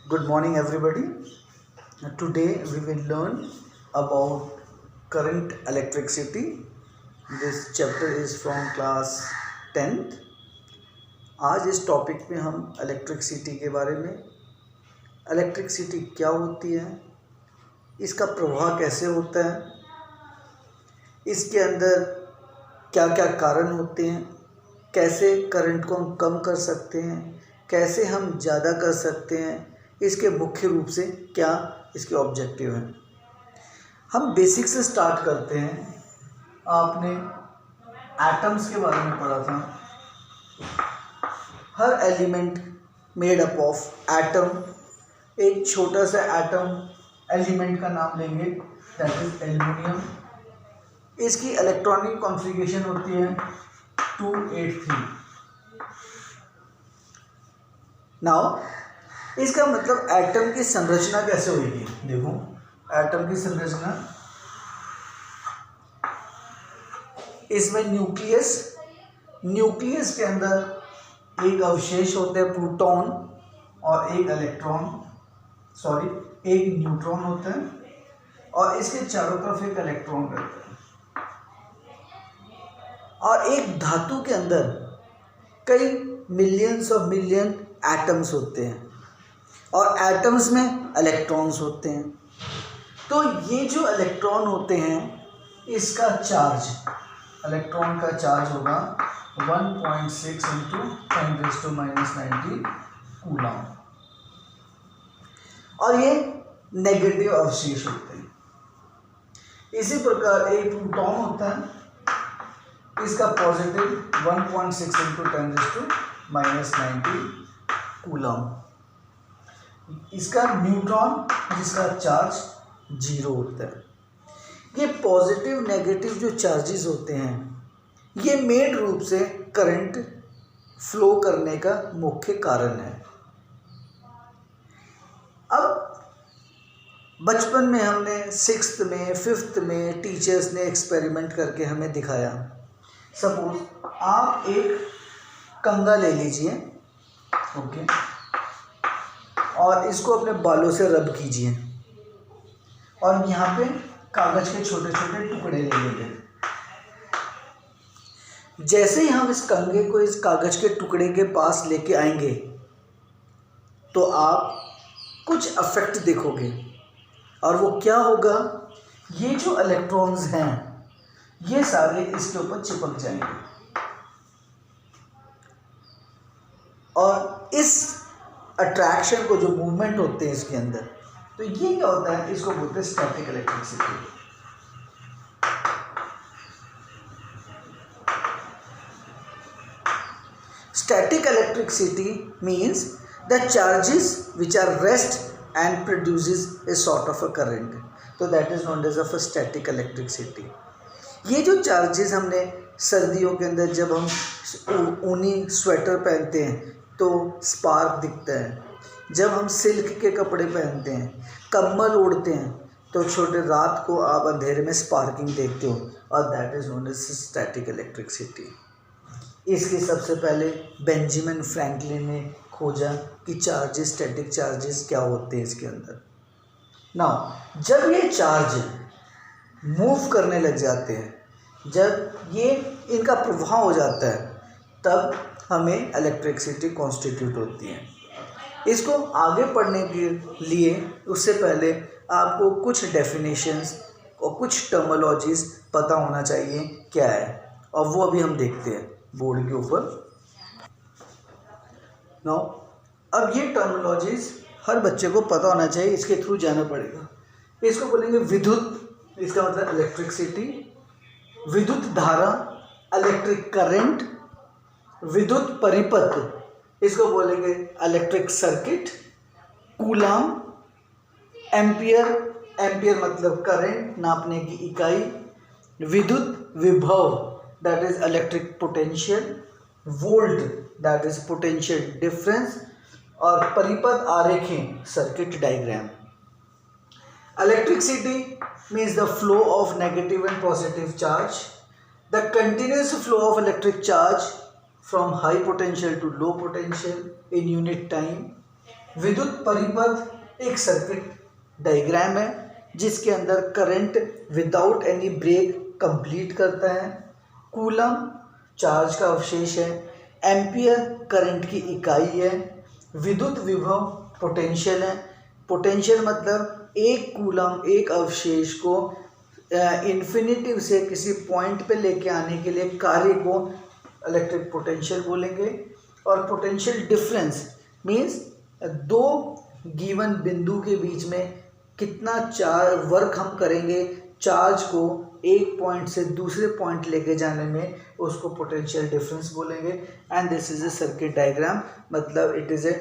Good morning, everybody. Today we will learn about current electricity. This chapter is from class 10th. आज इस topic में हम electricity के बारे में, इलेक्ट्रिसिटी क्या होती है, इसका प्रवाह कैसे होता है, इसके अंदर क्या क्या कारण होते हैं, कैसे करंट को हम कम कर सकते हैं, कैसे हम ज़्यादा कर सकते हैं, इसके मुख्य रूप से क्या इसके ऑब्जेक्टिव हैं। हम बेसिक से स्टार्ट करते हैं। आपने एटम्स के बारे में पढ़ा था। हर element made up of atom. एक छोटा सा एटम एलिमेंट का नाम लेंगे, दैट इज एल्युमिनियम। इसकी इलेक्ट्रॉनिक कॉन्फ़िगरेशन होती है 283। नाउ इसका मतलब एटम की संरचना कैसे होगी। देखो एटम की संरचना, इसमें न्यूक्लियस के अंदर एक अवशेष होता है प्रोटॉन और एक एक न्यूट्रॉन होता है और इसके चारों तरफ एक इलेक्ट्रॉन रहता है। और एक धातु के अंदर कई मिलियंस ऑफ मिलियन एटम्स होते हैं और एटम्स में इलेक्ट्रॉन्स होते हैं। तो ये जो इलेक्ट्रॉन होते हैं, इसका चार्ज, इलेक्ट्रॉन का चार्ज होगा 1.6 इंटू 10⁻⁻90 कूलम। और ये नेगेटिव अवशेष होते हैं। इसी प्रकार एक प्रोटॉन होता है, इसका पॉजिटिव 1.6 इंटू 10⁻90 कूलम। इसका न्यूट्रॉन जिसका चार्ज 0 होता है। ये पॉजिटिव नेगेटिव जो चार्जेस होते हैं, ये मेन रूप से करंट फ्लो करने का मुख्य कारण है। अब बचपन में हमने 6th में 5th में टीचर्स ने एक्सपेरिमेंट करके हमें दिखाया। सपोज आप एक कंघा ले लीजिए, ओके, और इसको अपने बालों से रब कीजिए और यहाँ पे कागज के छोटे छोटे टुकड़े ले लेंगे। जैसे ही हम इस कंघे को इस कागज के टुकड़े के पास लेके आएंगे तो आप कुछ इफेक्ट देखोगे। और वो क्या होगा, ये जो इलेक्ट्रॉन्स हैं ये सारे इसके ऊपर चिपक जाएंगे और इस अट्रैक्शन को, जो मूवमेंट होते हैं इसके अंदर, तो ये क्या होता है, इसको बोलते हैं static electricity. Static electricity means the charges which are rest and produces a sort of a current, तो that is known as a static electricity. ये जो चार्जेस, हमने सर्दियों के अंदर जब हम ऊनी स्वेटर पहनते हैं तो स्पार्क दिखता है, जब हम सिल्क के कपड़े पहनते हैं, कम्बल ओढ़ते हैं, तो छोटे रात को आप अंधेरे में स्पार्किंग देखते हो, और that is known as static electricity. इसके सबसे पहले बेंजामिन फ्रैंकलिन ने खोजा कि चार्जेस, स्टैटिक चार्जेस क्या होते हैं इसके अंदर। नाउ जब ये चार्ज मूव करने लग जाते हैं, जब ये इनका प्रवाह हो जाता है, तब हमें इलेक्ट्रिसिटी कॉन्स्टिट्यूट होती है। इसको आगे पढ़ने के लिए उससे पहले आपको कुछ डेफिनेशंस और कुछ टर्मिनोलॉजीज पता होना चाहिए क्या है, और वो अभी हम देखते हैं बोर्ड के ऊपर। नाउ अब ये टर्मिनोलॉजीज हर बच्चे को पता होना चाहिए, इसके थ्रू जाना पड़ेगा। इसको बोलेंगे विद्युत, इसका मतलब इलेक्ट्रिसिटी, विद्युत धारा, इलेक्ट्रिक करंट, विद्युत परिपथ, इसको बोलेंगे electric circuit, coulomb, ampere, ampere मतलब करंट नापने की इकाई, विद्युत विभव that is electric potential, volt that is potential difference, और परिपथ आरेखें circuit diagram. Electricity means the flow of negative and positive charge, the continuous flow of electric charge from high potential to low potential in unit time विद्युत परिपथ एक circuit diagram है जिसके अंदर current without any break complete करता है। Coulomb charge का अवशेष है। एम्पियर करंट की इकाई है। विद्युत विभव पोटेंशियल है। पोटेंशियल मतलब एक कूलम एक अवशेष को इन्फिनिटी से किसी पॉइंट पे लेके आने के लिए कार्य को इलेक्ट्रिक पोटेंशियल बोलेंगे। और पोटेंशियल डिफरेंस मीन्स दो गिवन बिंदु के बीच में कितना वर्क हम करेंगे चार्ज को एक पॉइंट से दूसरे पॉइंट लेके जाने में, उसको पोटेंशियल डिफरेंस बोलेंगे। And this is a circuit diagram, मतलब it is a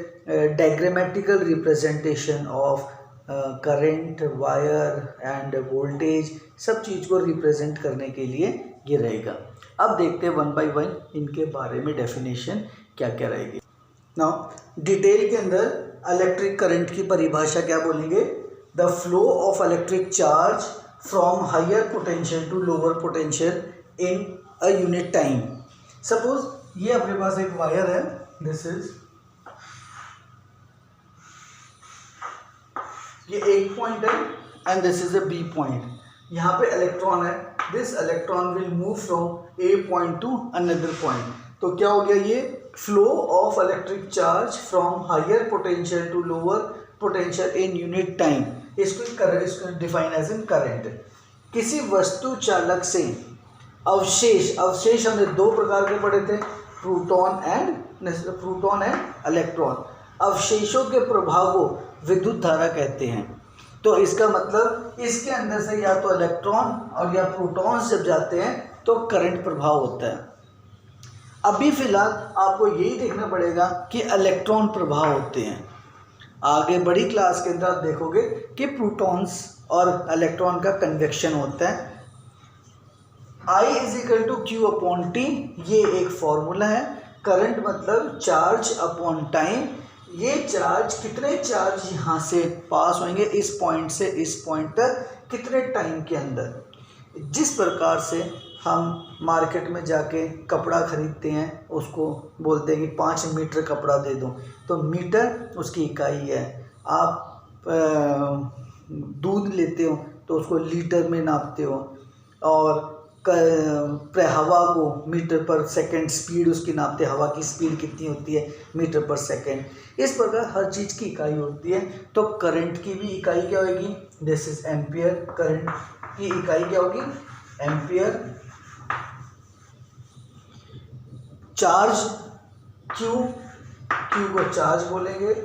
diagrammatical representation of current, wire and voltage, सब चीज़ को रिप्रेजेंट करने के लिए ये रहेगा। अब देखते हैं वन बाय वन इनके बारे में डेफिनेशन क्या क्या रहेगी। नाउ डिटेल के अंदर इलेक्ट्रिक करंट की परिभाषा क्या बोलेंगे? The flow of electric charge from higher potential to lower potential in a unit time. Suppose ये अपने पास एक वायर है, दिस इज, ये एक पॉइंट है and this is a B point. यहाँ पे इलेक्ट्रॉन है, this electron will move from A point to another point. तो क्या हो गया? ये flow of electric charge from higher potential to lower potential in unit time. इसको डिफाइन एज इन करंट। किसी वस्तु चालक से अवशेष हमने दो प्रकार के पढ़े थे, प्रोटॉन एंड इलेक्ट्रॉन। अवशेषों के प्रभाव को विद्युत धारा कहते हैं। तो इसका मतलब इसके अंदर से या तो इलेक्ट्रॉन और या प्रोटॉन्स जब जाते हैं तो करंट प्रभाव होता है। अभी फिलहाल आपको यही देखना पड़ेगा कि इलेक्ट्रॉन प्रभाव होते हैं। आगे बड़ी क्लास के अंदर आप देखोगे कि प्रोटॉन्स और इलेक्ट्रॉन का कन्वेक्शन होता है। I = Q/T, ये एक फॉर्मूला है। करंट मतलब चार्ज अपॉन टाइम। ये चार्ज, कितने चार्ज यहाँ से पास होंगे इस पॉइंट से इस पॉइंट तक, कितने टाइम के अंदर। जिस प्रकार से हम मार्केट में जाके कपड़ा खरीदते हैं, उसको बोलते हैं कि 5 मीटर कपड़ा दे दो, तो मीटर उसकी इकाई है। आप दूध लेते हो तो उसको लीटर में नापते हो, और हवा को मीटर पर सेकंड स्पीड उसकी नापते हैं, हवा की स्पीड कितनी होती है मीटर पर सेकंड। इस प्रकार हर चीज़ की इकाई होती है। तो करंट की भी इकाई क्या होगी? This is ampere. करंट की इकाई क्या होगी? एम्पियर। चार्ज क्यू को चार्ज बोलेंगे,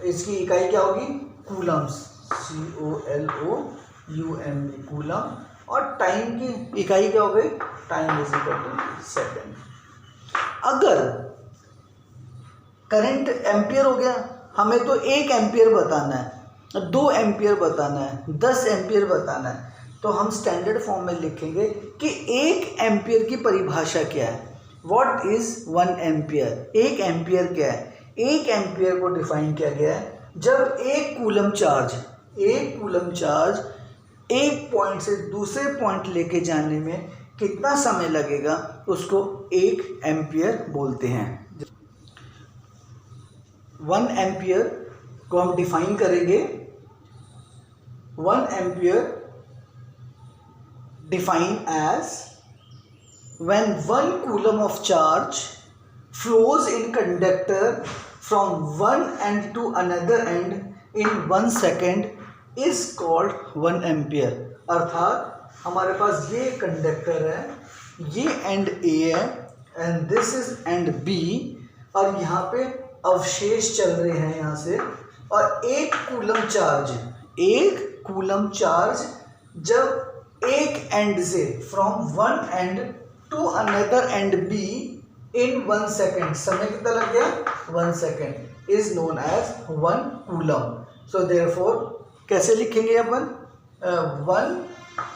इसकी इकाई क्या होगी? Coulombs, COLOUM, coulomb. और टाइम की इकाई क्या हो गई? Time is equal to second. अगर करंट एम्पियर हो गया, हमें तो 1 एम्पियर बताना है, 2 एम्पियर बताना है, 10 एम्पियर बताना है, तो हम स्टैंडर्ड फॉर्म में लिखेंगे कि 1 एम्पियर की परिभाषा क्या है। What is 1 ampere? 1 एम्पियर क्या है? 1 एम्पियर को डिफाइन किया गया है जब एक कूलम चार्ज एक पॉइंट से दूसरे पॉइंट लेके जाने में कितना समय लगेगा, उसको 1 एम्पियर बोलते हैं। 1 एम्पियर को हम डिफाइन करेंगे। 1 ampere define as when 1 coulomb of charge flows in conductor from one end to another end in 1 second is called 1 ampere। अर्थात हमारे पास ये कंडक्टर है, ये एंड A है and this is and B, और यहाँ पे अवशेष चल रहे हैं यहाँ से, और 1 कूलम चार्ज जब एक एंड से from one end to another end B in 1 second, समय कितना लग गया? 1 second is known as 1 coulomb. So therefore कैसे लिखेंगे अपन? 1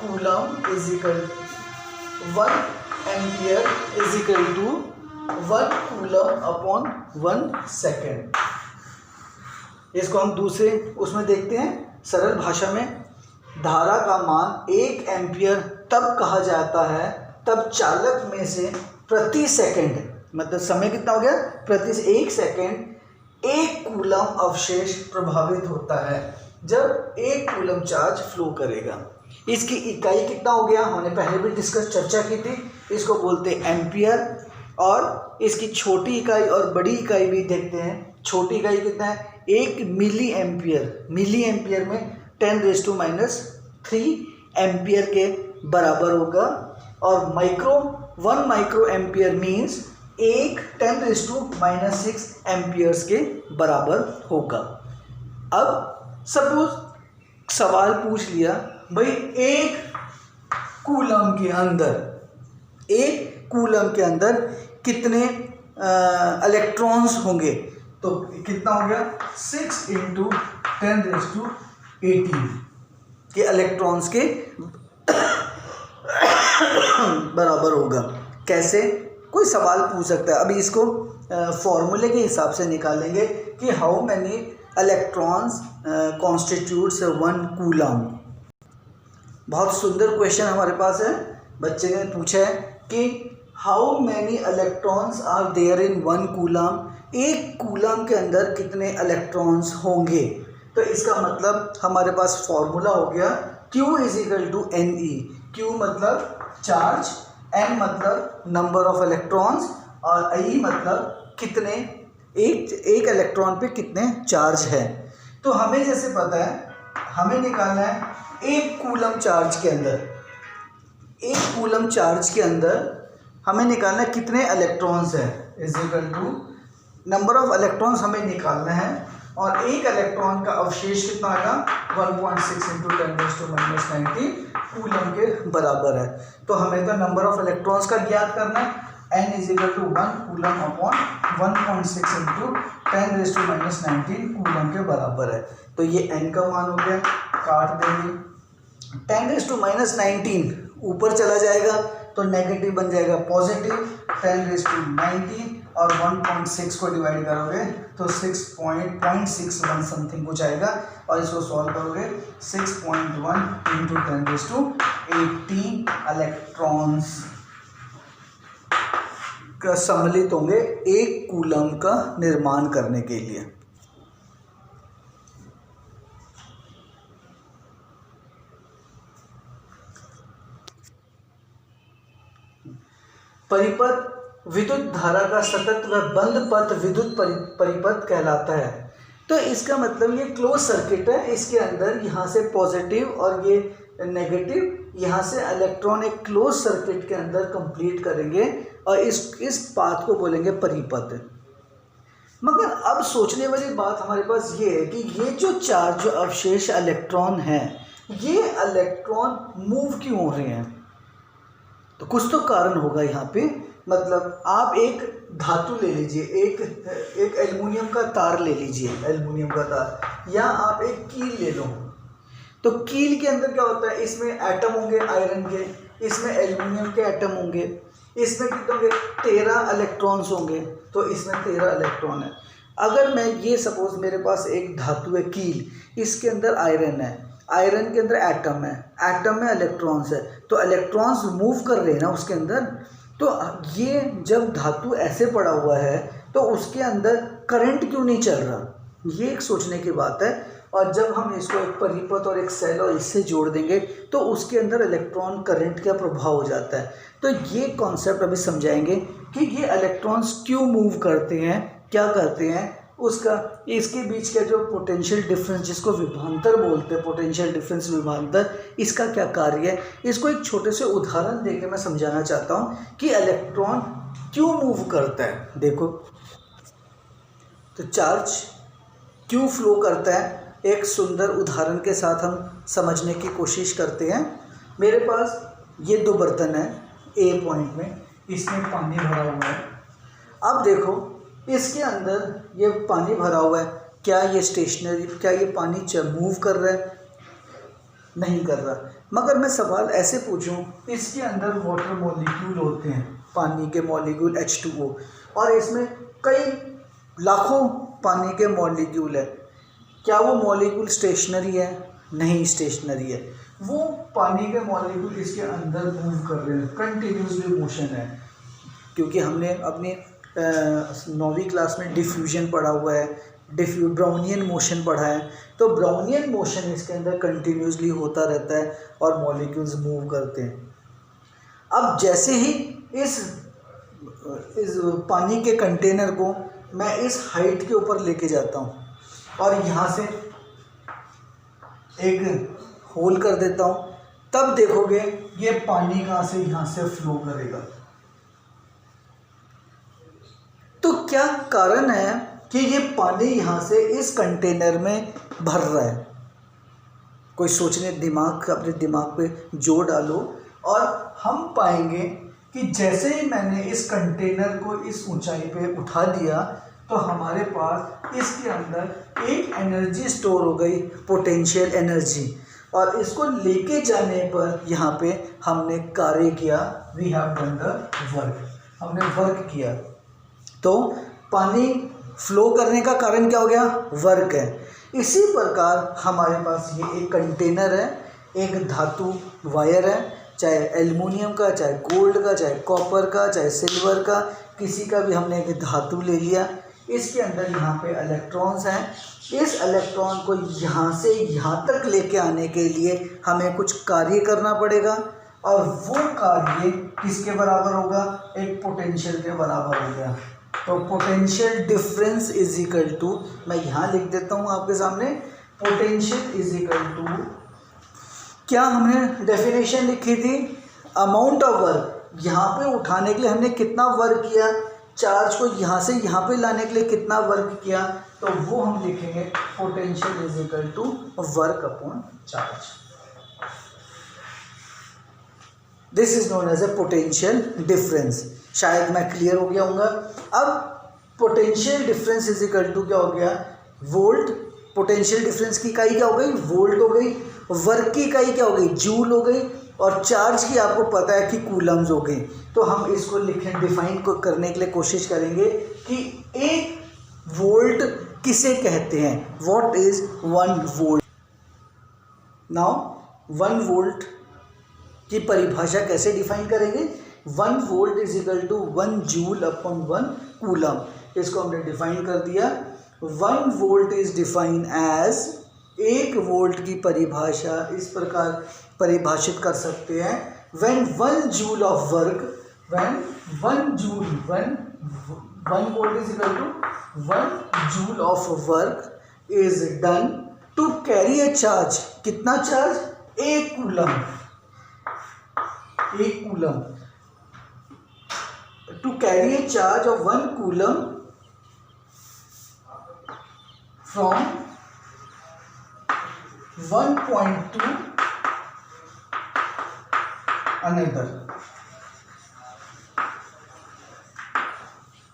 coulomb is equal 1 ampere is equal to 1 coulomb upon 1 second. इसको हम दूसरे उसमें देखते हैं सरल भाषा में। धारा का मान 1 एम्पियर तब कहा जाता है तब चालक में से प्रति सेकंड, मतलब समय कितना हो गया? 1 सेकंड 1 कूलम अवशेष प्रभावित होता है जब 1 कूलम चार्ज फ्लो करेगा। इसकी इकाई कितना हो गया, हमने पहले भी चर्चा की थी, इसको बोलते हैं एम्पियर। और इसकी छोटी इकाई और बड़ी इकाई भी देखते हैं। छोटी इकाई कितना है, 1 मिली एम्पियर। मिली एम्पियर में 10⁻³ एम्पियर के बराबर होगा। और 1 माइक्रो एम्पियर मीन्स 10⁻⁻6 एम्पियर्स के बराबर होगा। अब सपोज सवाल पूछ लिया भाई 1 कूलम के अंदर कितने इलेक्ट्रॉन्स होंगे, तो कितना हो गया 6 × 10⁻18 के इलेक्ट्रॉन्स के बराबर होगा। कैसे, कोई सवाल पूछ सकता है। अभी इसको फॉर्मूले के हिसाब से निकालेंगे कि how many electrons constitutes 1 coulomb. बहुत सुंदर क्वेश्चन हमारे पास है, बच्चे ने पूछा है कि how many electrons are there in 1 coulomb. 1 coulomb के अंदर कितने इलेक्ट्रॉन्स होंगे। तो इसका मतलब हमारे पास फॉर्मूला हो गया Q = Ne। Q मतलब चार्ज, N मतलब नंबर ऑफ इलेक्ट्रॉन्स और I मतलब कितने, एक इलेक्ट्रॉन पे कितने चार्ज है। तो हमें जैसे पता है, हमें निकालना है 1 कूलम चार्ज के अंदर, 1 कूलम चार्ज के अंदर हमें निकालना है कितने इलेक्ट्रॉन्स है, = नंबर ऑफ इलेक्ट्रॉन्स हमें निकालना है। और 1 इलेक्ट्रॉन का अवशेष कितना आएगा, 1.6 × 10⁻⁻19 कूलम के बराबर है। तो हमें तो नंबर ऑफ इलेक्ट्रॉन्स का ज्ञात करना है। N = 1 कूलम अपॉन 1.6 × 10⁻⁻19 कूलम के बराबर है। तो ये N का मान हो गया, काट देंगे। 10⁻⁻19 ऊपर चला जाएगा तो नेगेटिव बन जाएगा पॉजिटिव, 10⁻⁹ और 1.6 को डिवाइड करोगे तो 6.61 समथिंग कुछ आएगा। और इसको सॉल्व करोगे 6.1 × 10⁻18 इलेक्ट्रॉन्स का सम्मिलित होंगे 1 कूलम का निर्माण करने के लिए। परिपथ विद्युत धारा का सतत व बंद पथ विद्युत परिपथ कहलाता है। तो इसका मतलब ये क्लोज सर्किट है, इसके अंदर यहाँ से पॉजिटिव और ये नेगेटिव, यहाँ से इलेक्ट्रॉन एक क्लोज सर्किट के अंदर कंप्लीट करेंगे और इस पाथ को बोलेंगे परिपथ। मगर अब सोचने वाली बात हमारे पास ये है कि ये जो चार्ज, जो अवशेष इलेक्ट्रॉन हैं, ये इलेक्ट्रॉन मूव क्यों हो रहे हैं। तो कुछ तो कारण होगा यहाँ पे। मतलब आप एक धातु ले लीजिए, एक एल्युमिनियम का तार ले लीजिए, एल्युमिनियम का तार, या आप एक कील ले लो। तो कील के अंदर क्या होता है, इसमें एटम होंगे आयरन के, इसमें एल्युमिनियम के एटम होंगे, इसमें कितने होंगे 13 इलेक्ट्रॉन्स होंगे, तो इसमें 13 इलेक्ट्रॉन है। अगर मैं ये सपोज मेरे पास एक धातु है कील, इसके अंदर आयरन है, आयरन के अंदर एटम है, एटम में इलेक्ट्रॉन्स है, तो इलेक्ट्रॉन्स मूव कर रहे हैं ना उसके अंदर। तो ये जब धातु ऐसे पड़ा हुआ है तो उसके अंदर करंट क्यों नहीं चल रहा, ये एक सोचने की बात है। और जब हम इसको एक परिपथ और एक सेल और इससे जोड़ देंगे तो उसके अंदर इलेक्ट्रॉन करंट का प्रभाव हो जाता है। तो ये कॉन्सेप्ट अभी समझाएंगे कि ये इलेक्ट्रॉन्स क्यों मूव करते हैं, क्या करते हैं, उसका इसके बीच का जो पोटेंशियल डिफरेंस, जिसको विभवांतर बोलते हैं, पोटेंशियल डिफरेंस विभवांतर, इसका क्या कार्य है। इसको एक छोटे से उदाहरण देके मैं समझाना चाहता हूँ कि इलेक्ट्रॉन क्यों मूव करता है। देखो, तो चार्ज क्यों फ्लो करता है, एक सुंदर उदाहरण के साथ हम समझने की कोशिश करते हैं। मेरे पास ये 2 बर्तन है, ए पॉइंट में, इसमें पानी भरा हुआ है। अब देखो, इसके अंदर ये पानी भरा हुआ है, क्या ये स्टेशनरी, क्या ये पानी मूव कर रहा है, नहीं कर रहा। मगर मैं सवाल ऐसे पूछूं, इसके अंदर वाटर मॉलिक्यूल होते हैं, पानी के मॉलिक्यूल H2O, और इसमें कई लाखों पानी के मॉलिक्यूल है, क्या वो मॉलिक्यूल स्टेशनरी है, नहीं स्टेशनरी है। वो पानी के मॉलिक्यूल इसके अंदर मूव कर रहे हैं, कंटिन्यूसली मोशन है। क्योंकि हमने अपनी 9वीं क्लास में डिफ्यूजन पढ़ा हुआ है ब्राउनियन मोशन पढ़ा है। तो ब्राउनियन मोशन इसके अंदर कंटिन्यूसली होता रहता है और मॉलिक्यूल्स मूव करते हैं। अब जैसे ही इस पानी के कंटेनर को मैं इस हाइट के ऊपर लेके जाता हूँ और यहाँ से एक होल कर देता हूँ, तब देखोगे ये पानी कहाँ से यहाँ से फ्लो करेगा। तो क्या कारण है कि ये पानी यहाँ से इस कंटेनर में भर रहा है? कोई सोचने अपने दिमाग पे जोर डालो और हम पाएंगे कि जैसे ही मैंने इस कंटेनर को इस ऊंचाई पे उठा दिया तो हमारे पास इसके अंदर एक एनर्जी स्टोर हो गई, पोटेंशियल एनर्जी, और इसको लेके जाने पर यहाँ पे हमने कार्य किया, we have done the work, हमने वर्क किया। तो पानी फ्लो करने का कारण क्या हो गया? वर्क है। इसी प्रकार हमारे पास ये एक कंटेनर है, एक धातु वायर है, चाहे एल्युमिनियम का, चाहे गोल्ड का, चाहे कॉपर का, चाहे सिल्वर का, किसी का भी हमने एक धातु ले लिया। इसके अंदर यहाँ पे इलेक्ट्रॉन्स हैं। इस इलेक्ट्रॉन को यहाँ से यहाँ तक लेके आने के लिए हमें कुछ कार्य करना पड़ेगा और वो कार्य किसके बराबर होगा? एक पोटेंशियल के बराबर हो गया। तो potential difference is equal to, मैं यहाँ लिख देता हूँ आपके सामने, पोटेंशियल इज इक्वल टू, क्या हमने डेफिनेशन लिखी थी? अमाउंट ऑफ वर्क, यहाँ पे उठाने के लिए हमने कितना वर्क किया, चार्ज को यहाँ से यहाँ पे लाने के लिए कितना वर्क किया, तो वो हम लिखेंगे potential is equal to work upon charge. This is known as a potential difference. शायद मैं क्लियर हो गया हूँगा। अब potential difference is equal to क्या हो गया? वोल्ट। पोटेंशियल डिफरेंस की इकाई क्या हो गई? वोल्ट हो गई। वर्क की इकाई क्या हो गई? जूल हो गई। और चार्ज की आपको पता है कि कूलम्स हो गई। तो हम इसको लिखें, डिफाइन करने के लिए कोशिश करेंगे कि एक वोल्ट किसे कहते हैं? What is 1 volt? Now 1 volt की परिभाषा कैसे डिफाइन करेंगे? 1 volt is equal to 1 joule upon 1 coulomb. इसको हमने डिफाइन कर दिया। 1 volt is define as, 1 volt की परिभाषा इस प्रकार परिभाषित कर सकते हैं, when 1 joule of work, when 1 volt is equal to 1 joule of work is done to carry a charge. कितना charge? 1 coulomb. 1 coulomb to carry a charge of 1 coulomb from one point to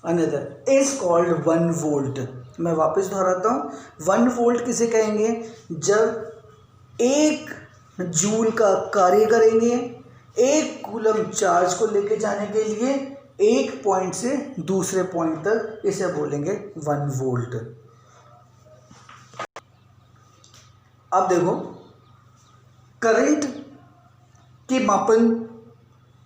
another is called 1 volt। मैं वापस दोहराता हूँ, 1 volt किसे कहेंगे? जब 1 joule का कार्य करेंगे 1 कूलम चार्ज को लेके जाने के लिए एक पॉइंट से दूसरे पॉइंट तक, इसे बोलेंगे 1 वोल्ट। अब देखो करंट की मापन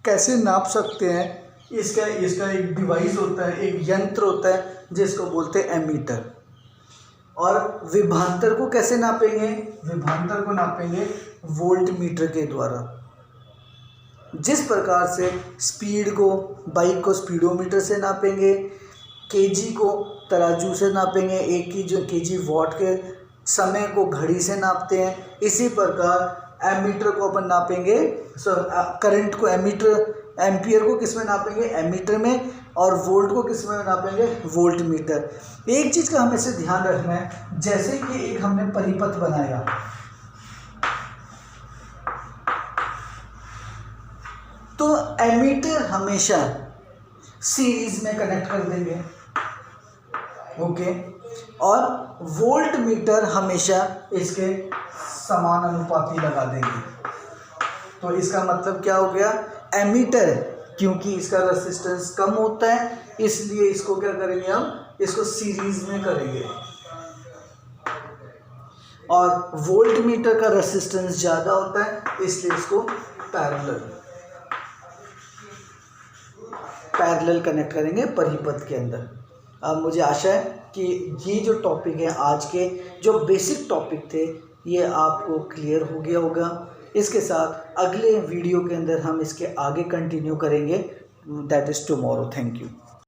कैसे नाप सकते हैं। इसका एक डिवाइस होता है, एक यंत्र होता है जिसको बोलते हैं एमीटर। और विभवांतर को कैसे नापेंगे? विभवांतर को नापेंगे वोल्ट मीटर के द्वारा। जिस प्रकार से स्पीड को, बाइक को स्पीडोमीटर से नापेंगे, केजी को तराजू से नापेंगे, एक की जो केजी वॉट के समय को घड़ी से नापते हैं, इसी प्रकार एमीटर को अपन नापेंगे, करंट को एम्पियर को किस में नापेंगे? एमीटर में। और वोल्ट को किस में नापेंगे? Volt meter. एक चीज़ का हमें से ध्यान रखना है, जैसे कि एक हमने परिपथ बनाया, तो एमीटर हमेशा सीरीज में कनेक्ट कर देंगे, ओके, और वोल्ट मीटर हमेशा इसके समानुपाती लगा देंगे। तो इसका मतलब क्या हो गया? एमीटर, क्योंकि इसका रेजिस्टेंस कम होता है इसलिए इसको क्या करेंगे? हम इसको सीरीज में करेंगे। और वोल्ट मीटर का रेजिस्टेंस ज़्यादा होता है इसलिए इसको पैरेलल कनेक्ट करेंगे परिपथ के अंदर। अब मुझे आशा है कि ये जो टॉपिक है आज के जो बेसिक टॉपिक थे ये आपको क्लियर हो गया होगा। इसके साथ अगले वीडियो के अंदर हम इसके आगे कंटिन्यू करेंगे, that is tomorrow. Thank you.